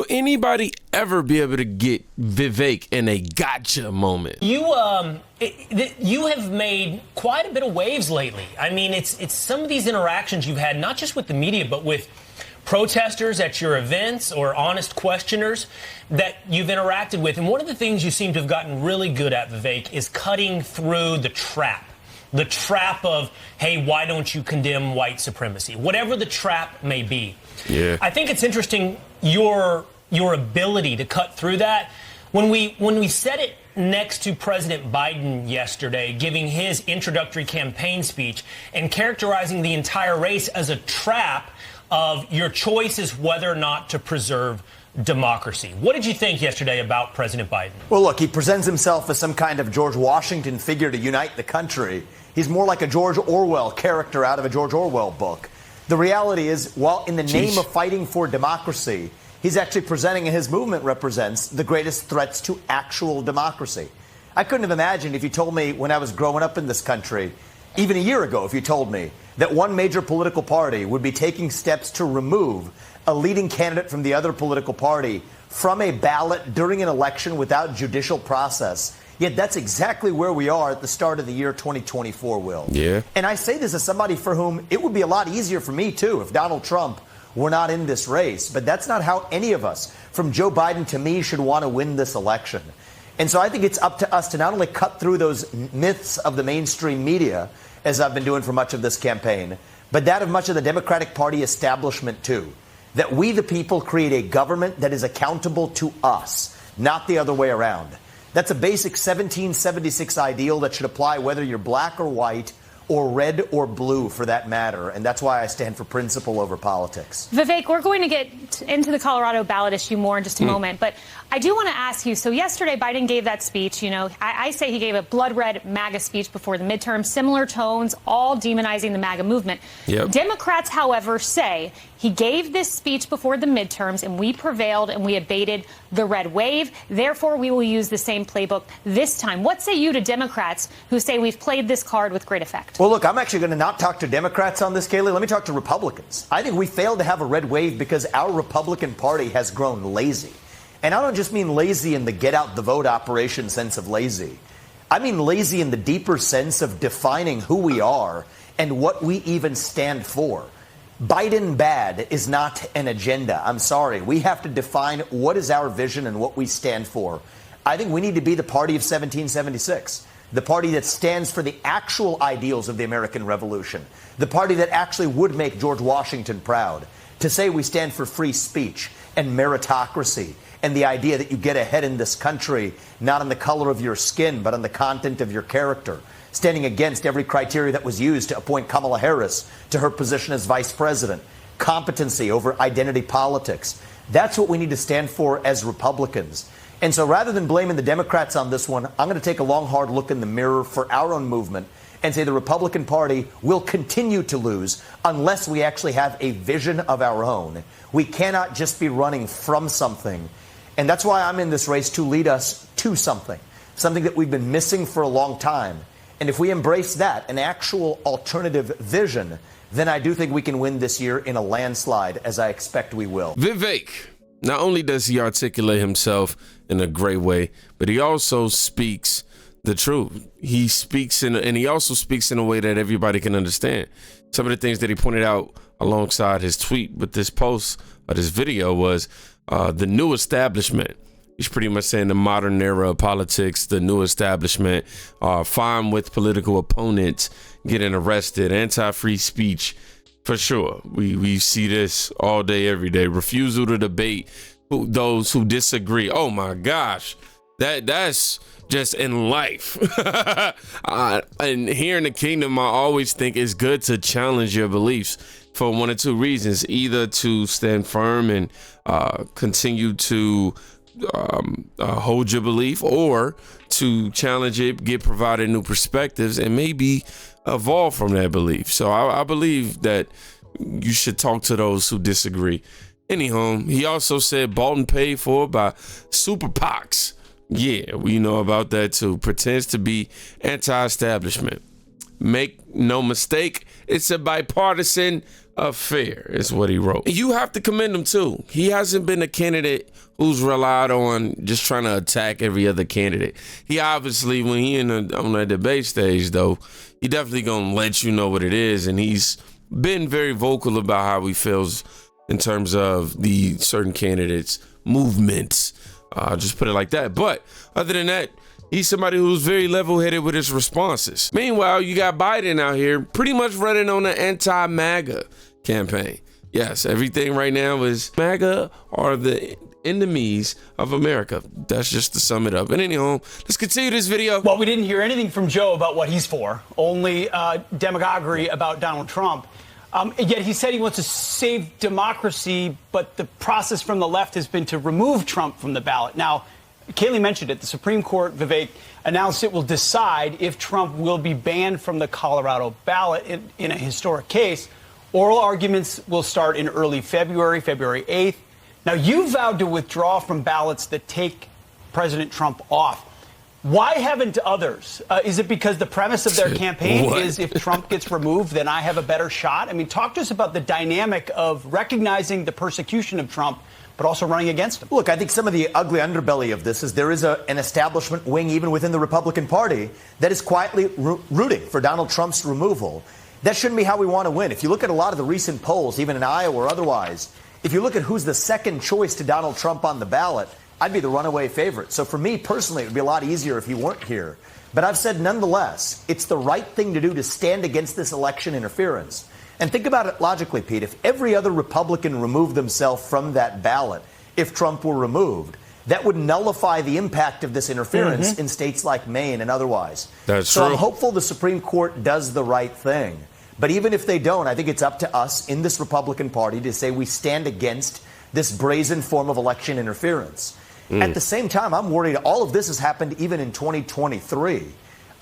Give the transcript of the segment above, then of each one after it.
Will anybody ever be able to get Vivek in a gotcha moment? You have made quite a bit of waves lately. I mean, it's some of these interactions you've had, not just with the media, but with protesters at your events or honest questioners that you've interacted with. And one of the things you seem to have gotten really good at, Vivek, is cutting through the trap. The trap of, hey, why don't you condemn white supremacy? Whatever the trap may be. Yeah. I think it's interesting your ability to cut through that. When we said it next to President Biden yesterday, giving his introductory campaign speech and characterizing the entire race as a trap of your choice is whether or not to preserve democracy. What did you think yesterday about President Biden? Well, look, he presents himself as some kind of George Washington figure to unite the country. He's more like a George Orwell character out of a George Orwell book. The reality is, while in the name of fighting for democracy, he's actually presenting, and his movement represents, the greatest threats to actual democracy. I couldn't have imagined if you told me when I was growing up in this country, even a year ago, if you told me that one major political party would be taking steps to remove a leading candidate from the other political party from a ballot during an election without judicial process. Yet that's exactly where we are at the start of the year 2024, Will. Yeah. And I say this as somebody for whom it would be a lot easier for me, too, if Donald Trump were not in this race. But that's not how any of us, from Joe Biden to me, should want to win this election. And so I think it's up to us to not only cut through those myths of the mainstream media, as I've been doing for much of this campaign, but that of much of the Democratic Party establishment, too. That we, the people, create a government that is accountable to us, not the other way around. That's a basic 1776 ideal that should apply whether you're black or white or red or blue, for that matter. And that's why I stand for principle over politics. Vivek, we're going to get into the Colorado ballot issue more in just a moment. But I do want to ask you, so yesterday Biden gave that speech. You know, I say he gave a blood red MAGA speech before the midterm, similar tones, all demonizing the MAGA movement. Yep. Democrats, however, say he gave this speech before the midterms and we prevailed and we abated the red wave. Therefore, we will use the same playbook this time. What say you to Democrats who say we've played this card with great effect? Well, look, I'm actually going to not talk to Democrats on this, Kaylee. Let me talk to Republicans. I think we failed to have a red wave because our Republican Party has grown lazy. And I don't just mean lazy in the get out the vote operation sense of lazy. I mean lazy in the deeper sense of defining who we are and what we even stand for. Biden bad is not an agenda. I'm sorry. We have to define what is our vision and what we stand for. I think we need to be the party of 1776, the party that stands for the actual ideals of the American Revolution, the party that actually would make George Washington proud, to say we stand for free speech and meritocracy and the idea that you get ahead in this country not on the color of your skin, but on the content of your character, standing against every criteria that was used to appoint Kamala Harris to her position as vice president, competency over identity politics. That's what we need to stand for as Republicans. And so rather than blaming the Democrats on this one, I'm going to take a long, hard look in the mirror for our own movement and say the Republican Party will continue to lose unless we actually have a vision of our own. We cannot just be running from something. And that's why I'm in this race, to lead us to something that we've been missing for a long time. And if we embrace that, an actual alternative vision, then I do think we can win this year in a landslide, as I expect we will. Vivek, not only does he articulate himself in a great way, but he also speaks the truth. He speaks and he also speaks in a way that everybody can understand. Some of the things that he pointed out alongside his tweet with this post or this video was the new establishment. He's pretty much saying the modern era of politics, the new establishment, fine with political opponents getting arrested, anti-free speech, for sure. We see this all day, every day. Refusal to debate those who disagree. Oh my gosh, that's just in life. And here in the kingdom, I always think it's good to challenge your beliefs for one or two reasons, either to stand firm and continue to hold your belief, or to challenge it, get provided new perspectives, and maybe evolve from that belief. So I believe that you should talk to those who disagree. Anyhow, he also said bought and paid for by super PACs. Yeah, we know about that too. Pretends to be anti-establishment. Make no mistake, it's a bipartisan affair is what he wrote. You have to commend him too. He hasn't been a candidate who's relied on just trying to attack every other candidate. He obviously, when he on the debate stage though, he definitely gonna let you know what it is, and he's been very vocal about how he feels in terms of the certain candidates' movements. Just put it like that. But other than that, he's somebody who's very level-headed with his responses. Meanwhile, you got Biden out here pretty much running on an anti-MAGA campaign. Yes, everything right now is MAGA are the enemies of America. That's just to sum it up. And anyhow, let's continue this video. Well, we didn't hear anything from Joe about what he's for, only demagoguery about Donald Trump. Yet he said he wants to save democracy, but the process from the left has been to remove Trump from the ballot. Now, Kayleigh mentioned it. The Supreme Court, Vivek, announced it will decide if Trump will be banned from the Colorado ballot in a historic case. Oral arguments will start in early February, February 8th. Now, you vowed to withdraw from ballots that take President Trump off. Why haven't others? Is it because the premise of their campaign is if Trump gets removed, then I have a better shot? I mean, talk to us about the dynamic of recognizing the persecution of Trump, but also running against him. Look, I think some of the ugly underbelly of this is there is an establishment wing, even within the Republican Party, that is quietly rooting for Donald Trump's removal. That shouldn't be how we want to win. If you look at a lot of the recent polls, even in Iowa or otherwise, if you look at who's the second choice to Donald Trump on the ballot, I'd be the runaway favorite. So for me personally, it would be a lot easier if he weren't here. But I've said nonetheless, it's the right thing to do to stand against this election interference. And think about it logically, Pete. If every other Republican removed themselves from that ballot, if Trump were removed, that would nullify the impact of this interference in states like Maine and otherwise. That's true. I'm hopeful the Supreme Court does the right thing. But even if they don't, I think it's up to us in this Republican Party to say we stand against this brazen form of election interference. At the same time, I'm worried all of this has happened even in 2023.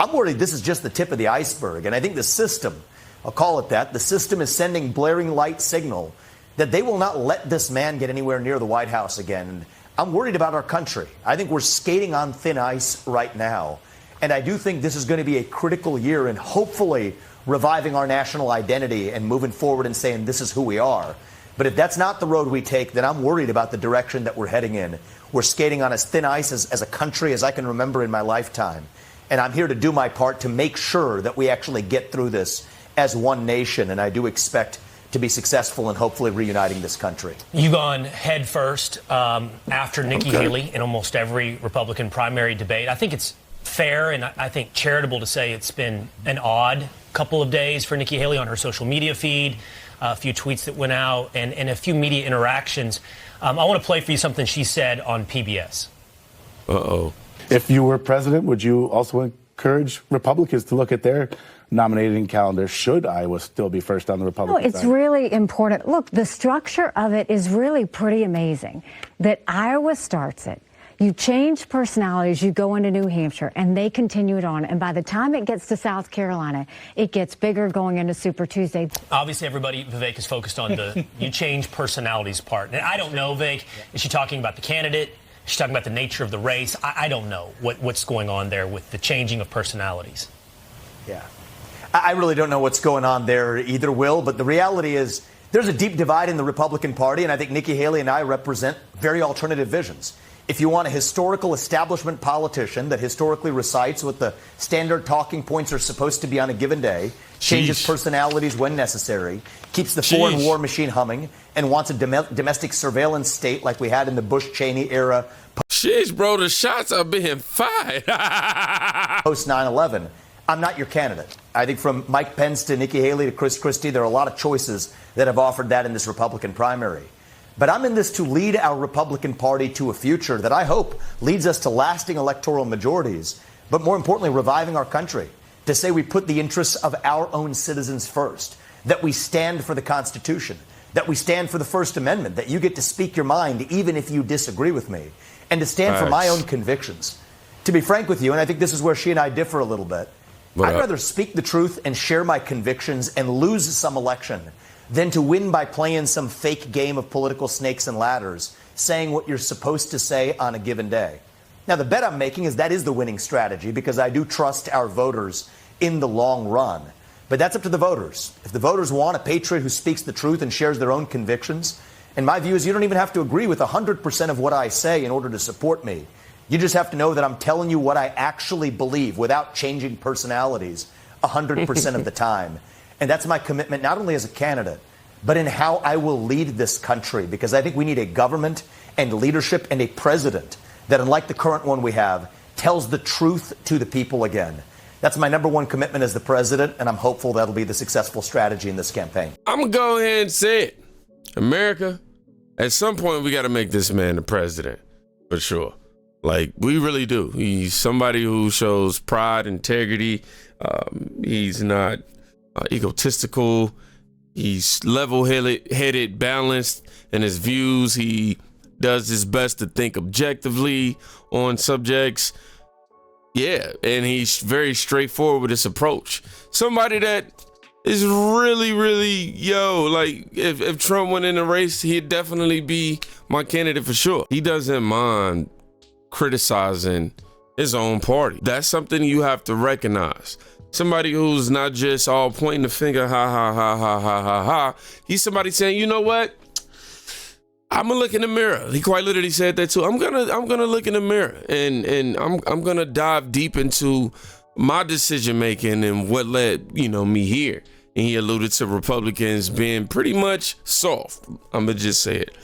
I'm worried this is just the tip of the iceberg. And I think the system, I'll call it that, the system is sending blaring light signal that they will not let this man get anywhere near the White House again. And I'm worried about our country. I think we're skating on thin ice right now. And I do think this is going to be a critical year in hopefully reviving our national identity and moving forward and saying this is who we are. But if that's not the road we take, then I'm worried about the direction that we're heading in. We're skating on as thin ice as a country as I can remember in my lifetime. And I'm here to do my part to make sure that we actually get through this as one nation. And I do expect to be successful in hopefully reuniting this country. You've gone head first after Nikki Haley in almost every Republican primary debate. I think it's fair and I think charitable to say it's been an odd couple of days for Nikki Haley on her social media feed. A few tweets that went out and a few media interactions. I want to play for you something she said on PBS. Uh-oh. If you were president, would you also encourage Republicans to look at their nominating calendar? Should Iowa still be first on the Republican side? It's really important. Look, the structure of it is really pretty amazing. That Iowa starts it. You change personalities, you go into New Hampshire, and they continue it on. And by the time it gets to South Carolina, it gets bigger going into Super Tuesday. Obviously, everybody, Vivek, is focused on the you change personalities part. And I don't know, Vivek, is she talking about the candidate? Is she talking about the nature of the race? I don't know what's going on there with the changing of personalities. Yeah. I really don't know what's going on there either, Will. But the reality is there's a deep divide in the Republican Party. And I think Nikki Haley and I represent very alternative visions. If you want a historical establishment politician that historically recites what the standard talking points are supposed to be on a given day, changes personalities when necessary, keeps the foreign war machine humming, and wants a domestic surveillance state like we had in the Bush-Cheney era. Sheesh, bro, the shots are being fired. Post 9/11, I'm not your candidate. I think from Mike Pence to Nikki Haley to Chris Christie, there are a lot of choices that have offered that in this Republican primary. But I'm in this to lead our Republican Party to a future that I hope leads us to lasting electoral majorities, but more importantly, reviving our country, to say we put the interests of our own citizens first, that we stand for the Constitution, that we stand for the First Amendment, that you get to speak your mind even if you disagree with me, and to stand for my own convictions. To be frank with you, and I think this is where she and I differ a little bit, I'd rather speak the truth and share my convictions and lose some election than to win by playing some fake game of political snakes and ladders, saying what you're supposed to say on a given day. Now, the bet I'm making is that is the winning strategy because I do trust our voters in the long run. But that's up to the voters. If the voters want a patriot who speaks the truth and shares their own convictions, and my view is you don't even have to agree with 100% of what I say in order to support me. You just have to know that I'm telling you what I actually believe without changing personalities 100% of the time. And that's my commitment, not only as a candidate, but in how I will lead this country, because I think we need a government and leadership and a president that, unlike the current one we have, tells the truth to the people again. That's my number one commitment as the president, and I'm hopeful that'll be the successful strategy in this campaign. I'm going to go ahead and say it. America, at some point, we got to make this man the president, for sure. Like, we really do. He's somebody who shows pride, integrity. He's not egotistical. He's level-headed, balanced in his views. He does his best to think objectively on subjects. Yeah, and he's very straightforward with his approach. Somebody that is really, really, like, if Trump went in the race, he'd definitely be my candidate for sure. He doesn't mind criticizing his own party. That's something you have to recognize. Somebody who's not just all pointing the finger, ha, ha, ha, ha, ha, ha, ha. He's somebody saying, you know what? I'm gonna look in the mirror. He quite literally said that too. I'm gonna look in the mirror and I'm gonna dive deep into my decision making and what led me here. And he alluded to Republicans being pretty much soft. I'm gonna just say it,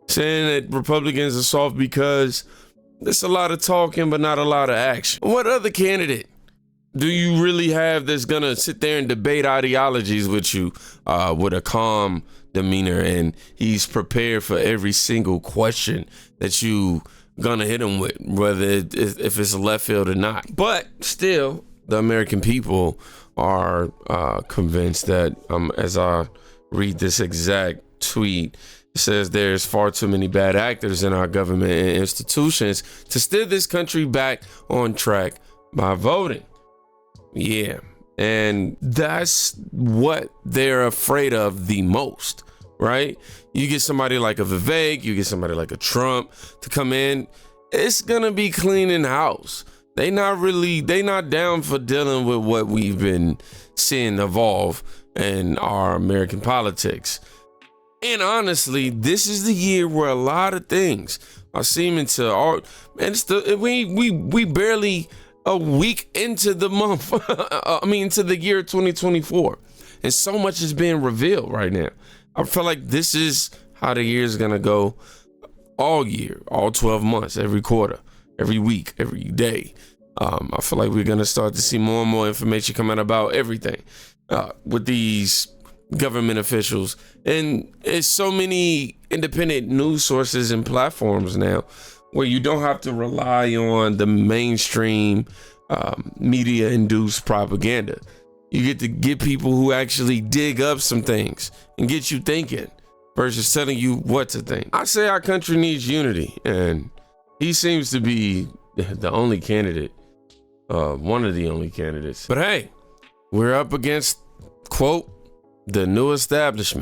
saying that Republicans are soft because there's a lot of talking but not a lot of action. What other candidate do you really have that's gonna sit there and debate ideologies with you with a calm demeanor, and he's prepared for every single question that you gonna hit him with, whether if it's a left field or not? But still, the American people are convinced that, as I read this exact tweet, it says there's far too many bad actors in our government and institutions to steer this country back on track by voting. Yeah. And that's what they're afraid of the most, right? You get somebody like a Vivek, you get somebody like a Trump to come in, it's gonna be cleaning house. They not down for dealing with what we've been seeing evolve in our American politics. And honestly, this is the year where a lot of things are seeming to we barely a week into the month, into the year 2024. And so much is being revealed right now. I feel like this is how the year is going to go all year, all 12 months, every quarter, every week, every day. I feel like we're going to start to see more and more information come out about everything with these government officials. And it's so many independent news sources and platforms now where you don't have to rely on the mainstream media-induced propaganda. You get to get people who actually dig up some things and get you thinking versus telling you what to think. I say our country needs unity, and he seems to be the only candidate, one of the only candidates. But hey, we're up against, quote, the new establishment.